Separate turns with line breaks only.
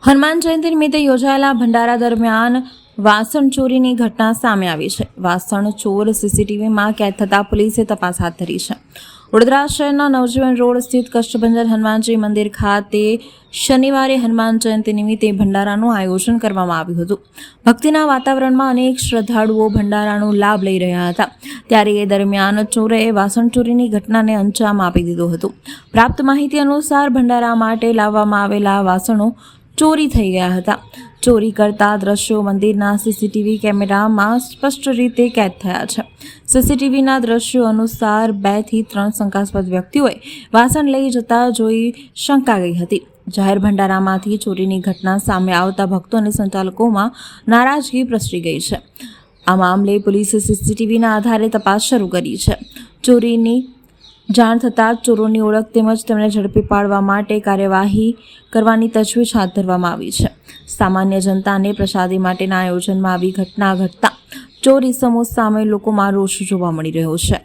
હનુમાન જયંતિ નિમિત્તે યોજાયેલા ભંડારા દરમિયાન વાસણ ચોરીની ઘટના સામે આવી છે. વાસણ ચોર સીસીટીવીમાં કેદ થતાં પોલીસે તપાસ હાથ ધરી છે. વડોદરા શહેરના નવજીવન રોડ સ્થિત કષ્ટભંજન હનુમાનજી મંદિર ખાતે શનિવારે હનુમાન જયંતિ નિમિત્તે ભંડારાનું આયોજન કરવામાં આવ્યું હતું. ભક્તિના વાતાવરણમાં અનેક શ્રદ્ધાળુઓ ભંડારાનો લાભ લઈ રહ્યા હતા. ત્યારે એ દરમિયાન ચોરેએ વાસણ ચોરીની ઘટનાને અંજામ આપી દીધો હતો. પ્રાપ્ત માહિતી અનુસાર ભંડારા માટે લાવવામાં આવેલા વાસણો ચોરી થઈ ગયા હતા. ચોરી કરતા દ્રશ્યો મંદિરના સીસીટીવી કેમેરામાં સ્પષ્ટ રીતે કેદ થયા છે. સીસીટીવીના દ્રશ્યો અનુસાર 2 થી 3 શંકાસ્પદ વ્યક્તિઓએ વાસણ લઈ જતા જોઈ શંકા ગઈ હતી. જાહેર ભંડારામાંથી ચોરીની ઘટના સામે આવતા ભક્તો અને સંચાલકોમાં નારાજગી પ્રસરી ગઈ છે. આ મામલે પોલીસે સીસીટીવીના આધારે તપાસ શરૂ કરી છે. ચોરીની જાણ થતાં ચોરોની ઓળખ તેમજ તેમને ઝડપી પાડવા માટે કાર્યવાહી કરવાની તજવીજ હાથ ધરવામાં આવી છે. સામાન્ય જનતાને પ્રસાદી માટેના આયોજનમાં આવી ઘટના ઘટતા ચોર ઇસમો સામે લોકોમાં રોષ જોવા મળી રહ્યો છે.